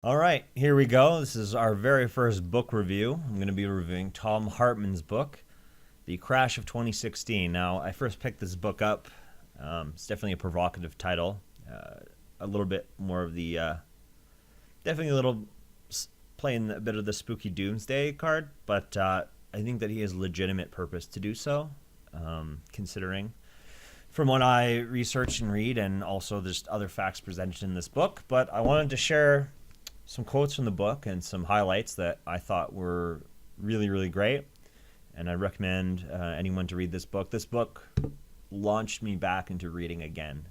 All right, here we go. This is our very first book review. I'm going to be reviewing Thom Hartmann's book, The Crash of 2016. Now, I first picked this book up. It's definitely a provocative title. A little bit more of the, definitely a little playing a bit of the spooky doomsday card, but I think that he has legitimate purpose to do so, considering from what I research and read, and also just other facts presented in this book. But I wanted to share some quotes from the book and some highlights that I thought were really, really great. And I recommend anyone to read this book. This book launched me back into reading again.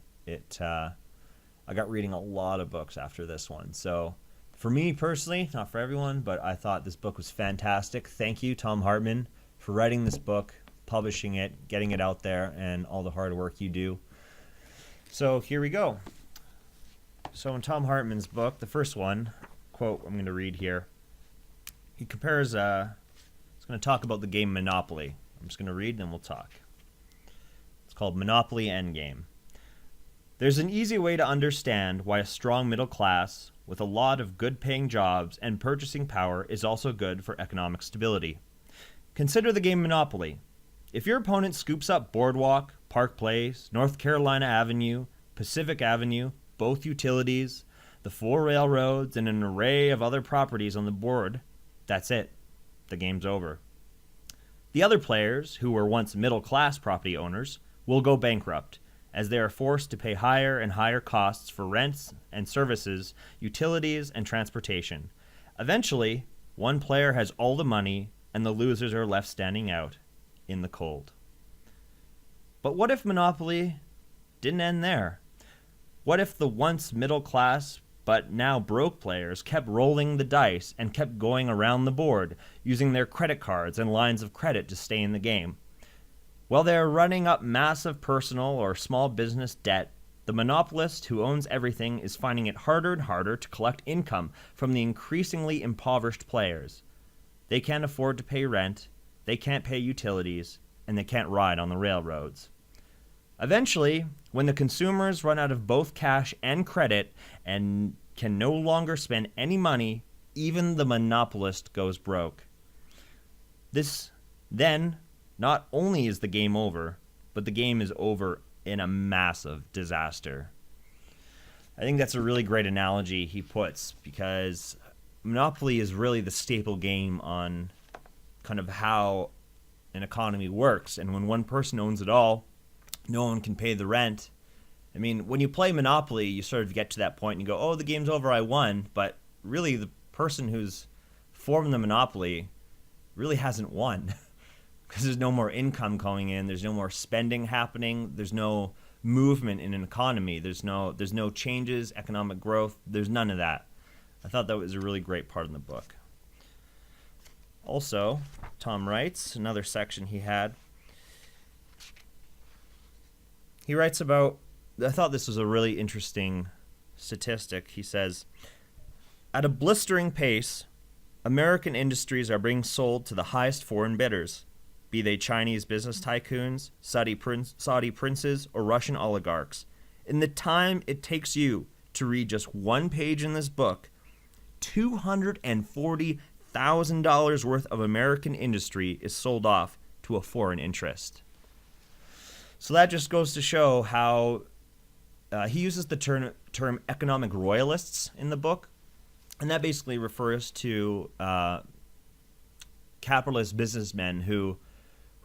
I got reading a lot of books after this one. So for me personally, not for everyone, but I thought this book was fantastic. Thank you, Thom Hartmann, for writing this book, publishing it, getting it out there, and all the hard work you do. So here we go. So in Thom Hartmann's book, the first one, quote I'm going to read here, he compares, he's going to talk about the game Monopoly. I'm just going to read and then we'll talk. It's called Monopoly Endgame. There's an easy way to understand why a strong middle class with a lot of good-paying jobs and purchasing power is also good for economic stability. Consider the game Monopoly. If your opponent scoops up Boardwalk, Park Place, North Carolina Avenue, Pacific Avenue, both utilities, the 4 railroads, and an array of other properties on the board, that's it. The game's over. The other players, who were once middle-class property owners, will go bankrupt, as they are forced to pay higher and higher costs for rents and services, utilities, and transportation. Eventually, one player has all the money, and the losers are left standing out in the cold. But what if Monopoly didn't end there? What if the once middle-class but now broke players kept rolling the dice and kept going around the board, using their credit cards and lines of credit to stay in the game? While they are running up massive personal or small business debt, the monopolist who owns everything is finding it harder and harder to collect income from the increasingly impoverished players. They can't afford to pay rent, they can't pay utilities, and they can't ride on the railroads. Eventually, when the consumers run out of both cash and credit and can no longer spend any money, even the monopolist goes broke. Then, not only is the game over, but the game is over in a massive disaster. I think that's a really great analogy he puts, because Monopoly is really the staple game on kind of how an economy works. And when one person owns it all, no one can pay the rent. I mean, when you play Monopoly, you sort of get to that point and you go, oh, the game's over, I won. But really, the person who's formed the Monopoly really hasn't won. Because there's no more income coming in, there's no more spending happening, there's no movement in an economy, there's no changes, economic growth, there's none of that. I thought that was a really great part in the book. Also, Thom writes, another section he had, he writes about, I thought this was a really interesting statistic. He says, at a blistering pace, American industries are being sold to the highest foreign bidders, be they Chinese business tycoons, Saudi princes, or Russian oligarchs. In the time it takes you to read just one page in this book, $240,000 worth of American industry is sold off to a foreign interest. So that just goes to show how he uses the term economic royalists in the book, and that basically refers to capitalist businessmen who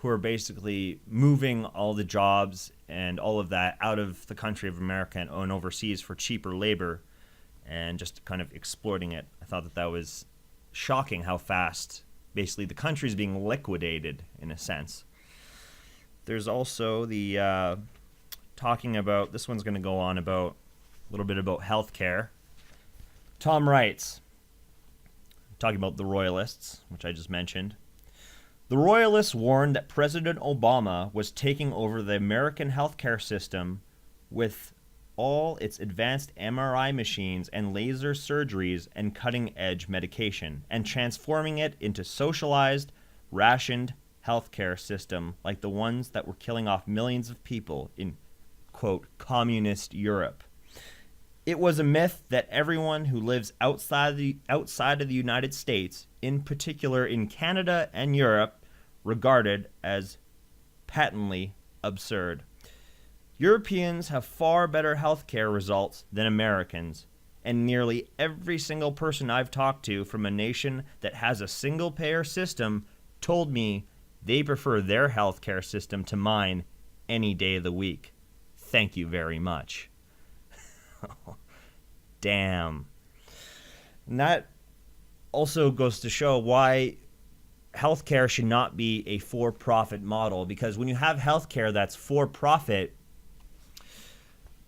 are basically moving all the jobs and all of that out of the country of America and overseas for cheaper labor and just kind of exploiting it. I thought that was shocking how fast basically the country is being liquidated in a sense. There's also the talking about, this one's going to go on about a little bit about healthcare. Thom writes, talking about the royalists, which I just mentioned, the royalists warned that President Obama was taking over the American healthcare system with all its advanced MRI machines and laser surgeries and cutting-edge medication, and transforming it into socialized, rationed healthcare system like the ones that were killing off millions of people in, quote, communist Europe. It was a myth that everyone who lives outside of the United States, in particular in Canada and Europe, regarded as patently absurd. Europeans have far better healthcare results than Americans, and nearly every single person I've talked to from a nation that has a single-payer system told me they prefer their healthcare system to mine any day of the week. Thank you very much. Damn. And that also goes to show why healthcare should not be a for-profit model, because when you have healthcare that's for-profit,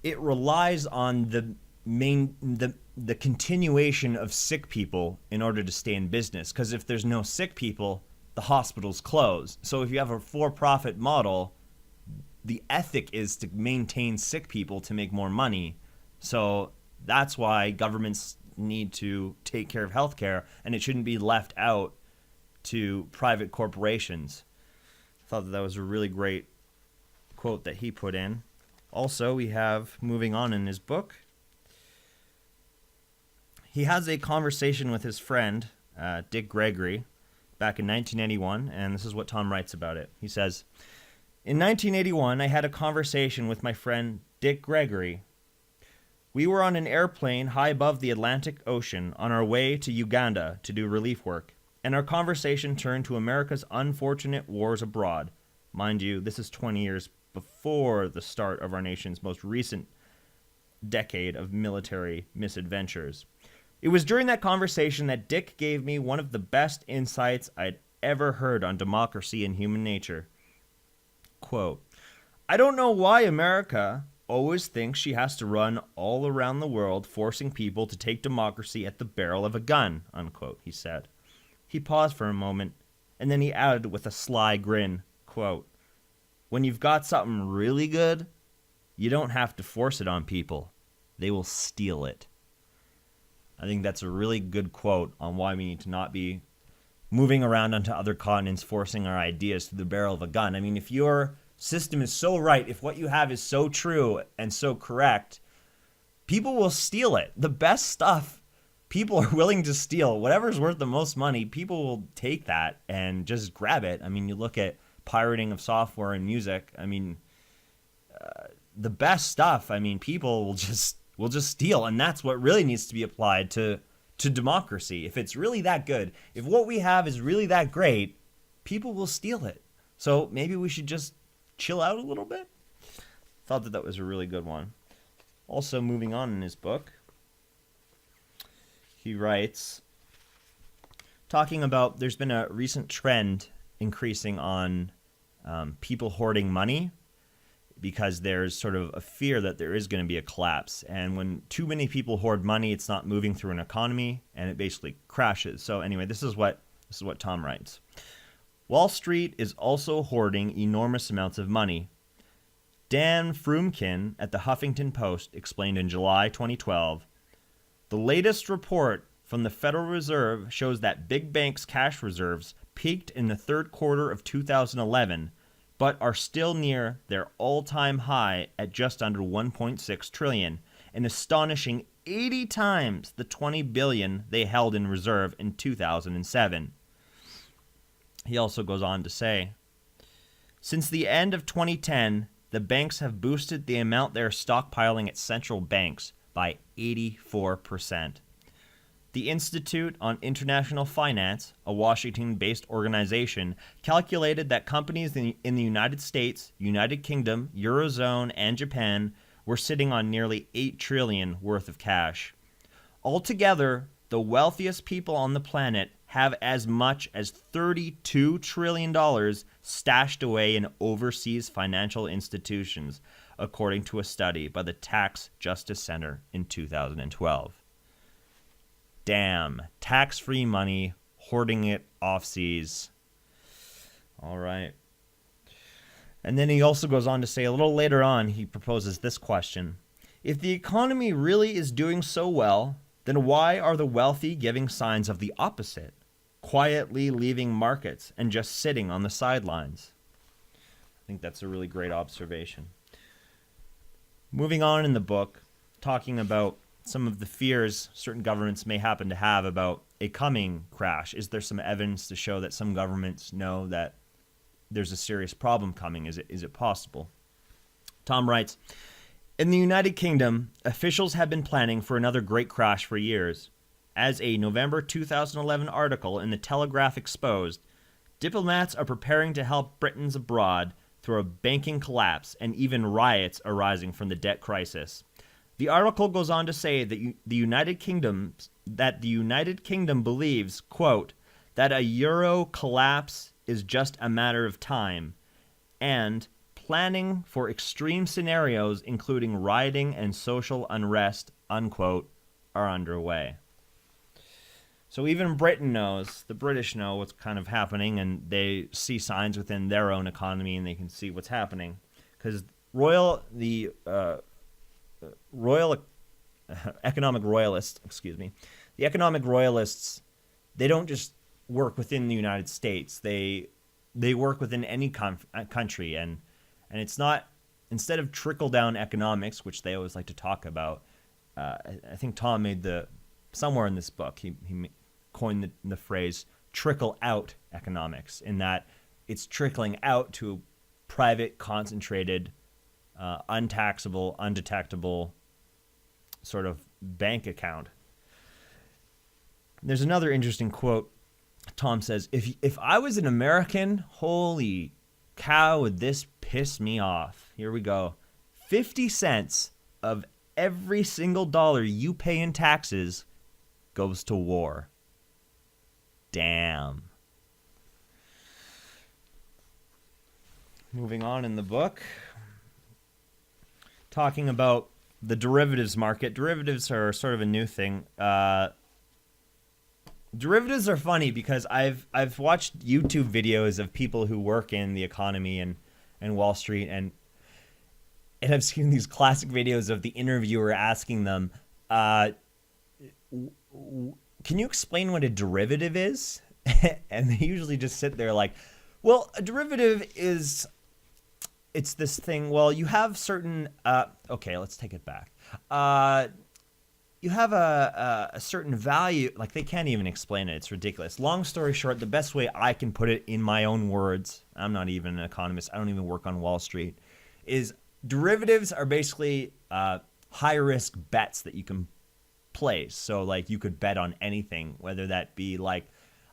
it relies on the continuation of sick people in order to stay in business. Because if there's no sick people, the hospitals close. So if you have a for-profit model, the ethic is to maintain sick people to make more money. So that's why governments need to take care of healthcare, and it shouldn't be left out to private corporations. I thought that was a really great quote that he put in. Also, we have, moving on in his book, he has a conversation with his friend, Dick Gregory, back in 1981, and this is what Thom writes about it. He says, "In 1981, I had a conversation with my friend Dick Gregory. We were on an airplane high above the Atlantic Ocean on our way to Uganda to do relief work, and our conversation turned to America's unfortunate wars abroad. Mind you, this is 20 years before the start of our nation's most recent decade of military misadventures. It was during that conversation that Dick gave me one of the best insights I'd ever heard on democracy and human nature. Quote, I don't know why America always thinks she has to run all around the world forcing people to take democracy at the barrel of a gun, unquote, he said. He paused for a moment, and then he added with a sly grin, quote, when you've got something really good, you don't have to force it on people. They will steal it. I think that's a really good quote on why we need to not be moving around onto other continents forcing our ideas through the barrel of a gun. I mean, if your system is so right, if what you have is so true and so correct, people will steal it. The best stuff, people are willing to steal. Whatever's worth the most money, people will take that and just grab it. I mean, you look at pirating of software and music. I mean, the best stuff, I mean, people will just steal, and that's what really needs to be applied to democracy. If it's really that good, if what we have is really that great, people will steal it. So maybe we should just chill out a little bit. Thought that was a really good one. Also, moving on in his book, he writes, talking about there's been a recent trend increasing on people hoarding money, because there's sort of a fear that there is going to be a collapse. And when too many people hoard money, it's not moving through an economy, and it basically crashes. So anyway, this is what Thom writes. Wall Street is also hoarding enormous amounts of money. Dan Frumkin at the Huffington Post explained in July 2012, the latest report from the Federal Reserve shows that big banks' cash reserves peaked in the third quarter of 2011, but are still near their all-time high at just under $1.6 trillion, an astonishing 80 times the $20 billion they held in reserve in 2007. He also goes on to say, since the end of 2010, the banks have boosted the amount they're stockpiling at central banks by 84%. The Institute on International Finance, a Washington-based organization, calculated that companies in the United States, United Kingdom, Eurozone, and Japan were sitting on nearly $8 trillion worth of cash. Altogether, the wealthiest people on the planet have as much as $32 trillion stashed away in overseas financial institutions, according to a study by the Tax Justice Center in 2012. Damn, tax-free money, hoarding it off-seas. All right. And then he also goes on to say, a little later on, he proposes this question. If the economy really is doing so well, then why are the wealthy giving signs of the opposite, quietly leaving markets and just sitting on the sidelines? I think that's a really great observation. Moving on in the book, talking about some of the fears certain governments may happen to have about a coming crash. Is there some evidence to show that some governments know that there's a serious problem coming? Is it possible? Thom writes, in the United Kingdom, officials have been planning for another great crash for years. As a November 2011 article in The Telegraph exposed, diplomats are preparing to help Britons abroad through a banking collapse and even riots arising from the debt crisis. The article goes on to say that the United Kingdom believes, quote, that a euro collapse is just a matter of time, and planning for extreme scenarios, including rioting and social unrest, unquote, are underway. So even Britain knows, the British know what's kind of happening, and they see signs within their own economy, and they can see what's happening. Because the economic royalists, they don't just work within the United States. They work within any country, and it's not, instead of trickle-down economics, which they always like to talk about, I think Thom made somewhere in this book, he coined the phrase trickle-out economics, in that it's trickling out to private, concentrated, untaxable, undetectable sort of bank account. There's another interesting quote. Thom says, if I was an American, holy cow, would this piss me off. Here we go. 50 cents of every single dollar you pay in taxes goes to war. Damn. Moving on in the book, talking about the derivatives market. Derivatives are sort of a new thing. Derivatives are funny because I've watched YouTube videos of people who work in the economy and Wall Street, and I've seen these classic videos of the interviewer asking them, can you explain what a derivative is? And they usually just sit there like, well, a derivative is, it's this thing, well, you have certain, okay, let's take it back. You have a certain value, like they can't even explain it. It's ridiculous. Long story short, the best way I can put it in my own words, I'm not even an economist, I don't even work on Wall Street, is derivatives are basically high-risk bets that you can place. So like you could bet on anything, whether that be like,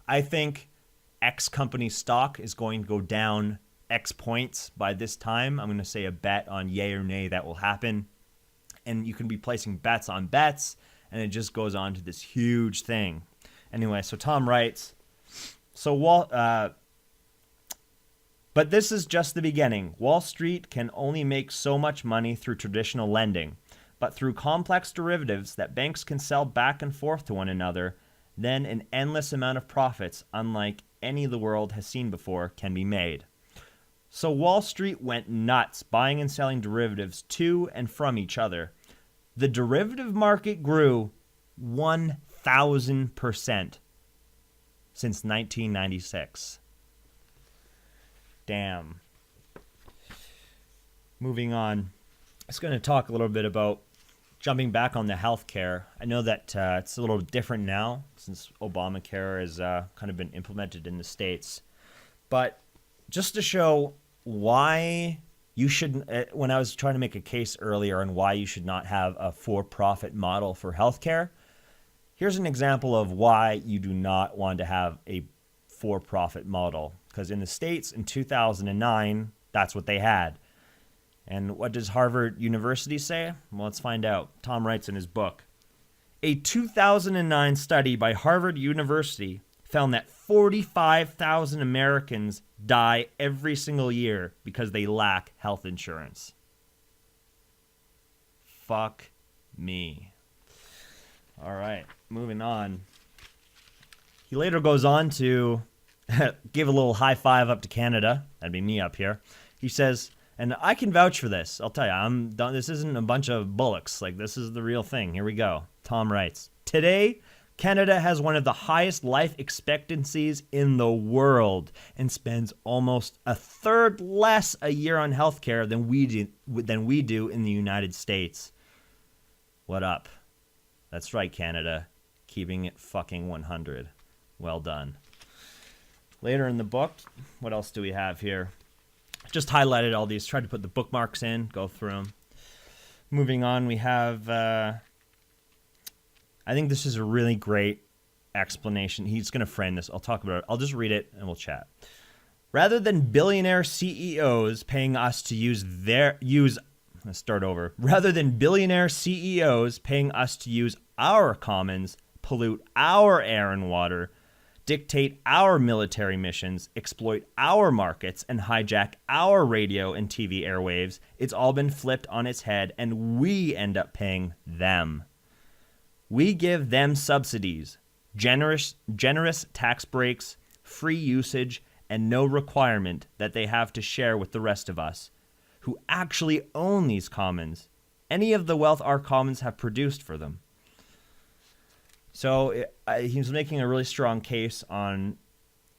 I think X company stock is going to go down X points by this time. I'm going to say a bet on yay or nay that will happen. And you can be placing bets on bets, and it just goes on to this huge thing. Anyway, so Thom writes, but this is just the beginning. Wall Street can only make so much money through traditional lending, but through complex derivatives that banks can sell back and forth to one another, then an endless amount of profits, unlike any the world has seen before, can be made. So Wall Street went nuts buying and selling derivatives to and from each other. The derivative market grew 1,000% since 1996. Damn. Moving on. I'm just going to talk a little bit about jumping back on the healthcare. I know that it's a little different now since Obamacare has kind of been implemented in the States. But just to show why you shouldn't, when I was trying to make a case earlier on why you should not have a for-profit model for healthcare, here's an example of why you do not want to have a for-profit model. Because in the States in 2009, that's what they had. And what does Harvard University say? Well, let's find out. Thom writes in his book, a 2009 study by Harvard University found that 45,000 Americans die every single year because they lack health insurance. Fuck me. All right, moving on. He later goes on to give a little high five up to Canada. That'd be me up here. He says, and I can vouch for this. I'll tell you, I'm done. This isn't a bunch of bullocks. Like, this is the real thing. Here we go. Thom writes, today, Canada has one of the highest life expectancies in the world and spends almost a third less a year on healthcare than we do in the United States. What up? That's right, Canada. Keeping it fucking 100. Well done. Later in the book, what else do we have here? Just highlighted all these, tried to put the bookmarks in, go through them. Moving on, we have, I think this is a really great explanation. He's going to frame this. I'll talk about it. I'll just read it and we'll chat. Rather than billionaire CEOs paying us to let's start over. Rather than billionaire CEOs paying us to use our commons, pollute our air and water, dictate our military missions, exploit our markets, and hijack our radio and TV airwaves, it's all been flipped on its head, and we end up paying them. We give them subsidies, generous tax breaks, free usage, and no requirement that they have to share with the rest of us, who actually own these commons, any of the wealth our commons have produced for them. So he was making a really strong case on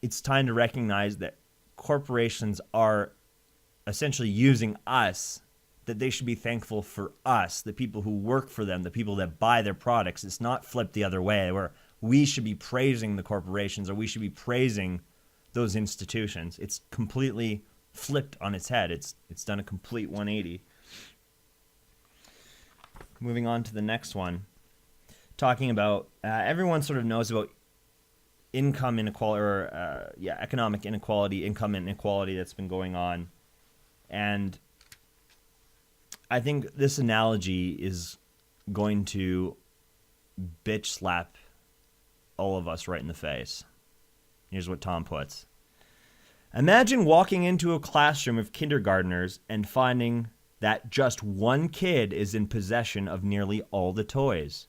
it's time to recognize that corporations are essentially using us, that they should be thankful for us, the people who work for them, the people that buy their products. It's not flipped the other way where we should be praising the corporations or we should be praising those institutions. It's completely flipped on its head. It's done a complete 180. Moving on to the next one. Talking about everyone sort of knows about income inequality or economic inequality, income inequality that's been going on. And I think this analogy is going to bitch slap all of us right in the face. Here's what Tom puts. Imagine walking into a classroom of kindergartners and finding that just one kid is in possession of nearly all the toys.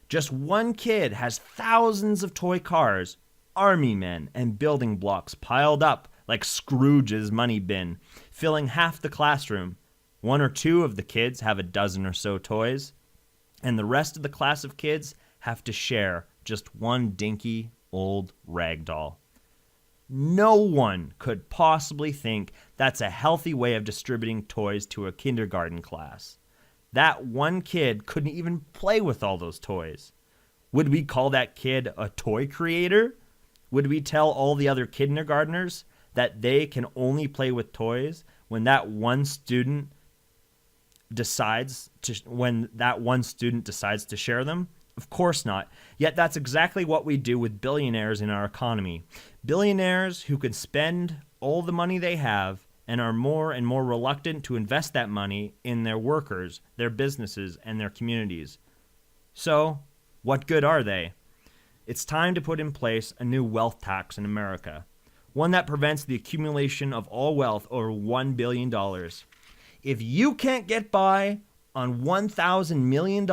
Just one kid has thousands of toy cars, army men, and building blocks piled up like Scrooge's money bin, filling half the classroom. One or two of the kids have a dozen or so toys, and the rest of the class of kids have to share just one dinky old rag doll. No one could possibly think that's a healthy way of distributing toys to a kindergarten class. That one kid couldn't even play with all those toys. Would we call that kid a toy creator? Would we tell all the other kindergartners that they can only play with toys when that one student decides to share them? Of course not. Yet that's exactly what we do with billionaires in our economy. Billionaires who can spend all the money they have and are more and more reluctant to invest that money in their workers, their businesses, and their communities. So, what good are they? It's time to put in place a new wealth tax in America, one that prevents the accumulation of all wealth over $1 billion. If you can't get by on $1,000 million,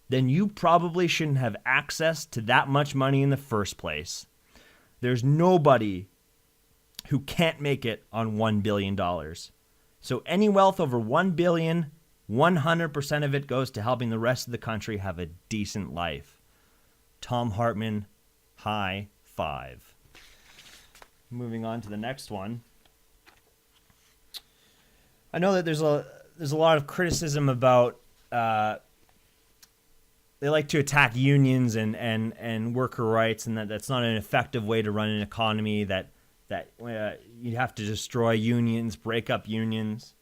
then you probably shouldn't have access to that much money in the first place. There's nobody who can't make it on $1 billion. So any wealth over $1 billion, 100% of it goes to helping the rest of the country have a decent life. Thom Hartmann, high five. Moving on to the next one. I know that there's a lot of criticism about they like to attack unions and worker rights, and that's not an effective way to run an economy, that you have to destroy unions, break up unions.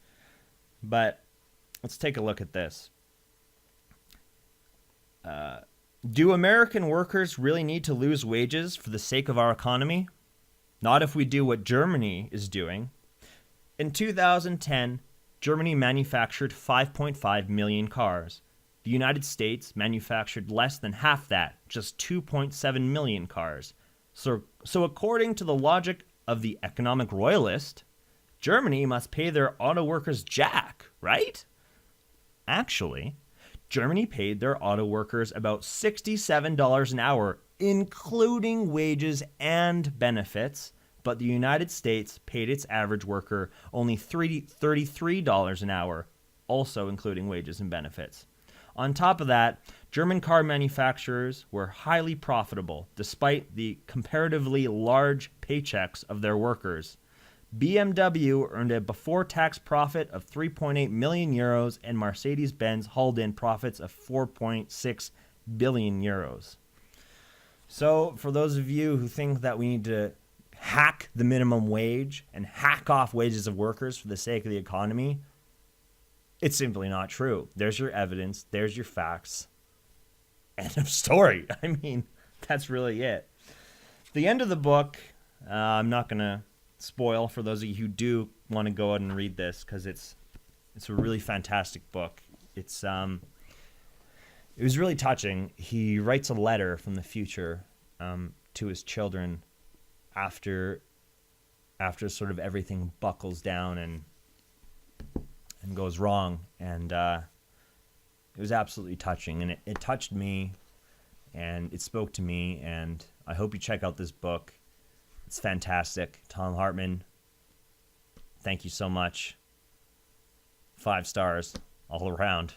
But let's take a look at this. Do American workers really need to lose wages for the sake of our economy? Not if we do what Germany is doing. In 2010, Germany manufactured 5.5 million cars. The United States manufactured less than half that, just 2.7 million cars. So according to the logic of the economic royalist, Germany must pay their auto workers jack, right? Actually, Germany paid their auto workers about $67 an hour, including wages and benefits, but the United States paid its average worker only $33 an hour, also including wages and benefits. On top of that, German car manufacturers were highly profitable despite the comparatively large paychecks of their workers. BMW earned a before-tax profit of 3.8 million euros and Mercedes-Benz hauled in profits of 4.6 billion euros. So for those of you who think that we need to hack the minimum wage and hack off wages of workers for the sake of the economy, it's simply not true. There's your evidence. There's your facts. End of story. I mean, that's really it. The end of the book, I'm not going to spoil for those of you who do want to go out and read this, because it's a really fantastic book. It was really touching. He writes a letter from the future to his children after sort of everything buckles down and goes wrong. And it was absolutely touching. And it touched me, and it spoke to me. And I hope you check out this book. It's fantastic. Thom Hartmann, thank you so much. 5 stars all around.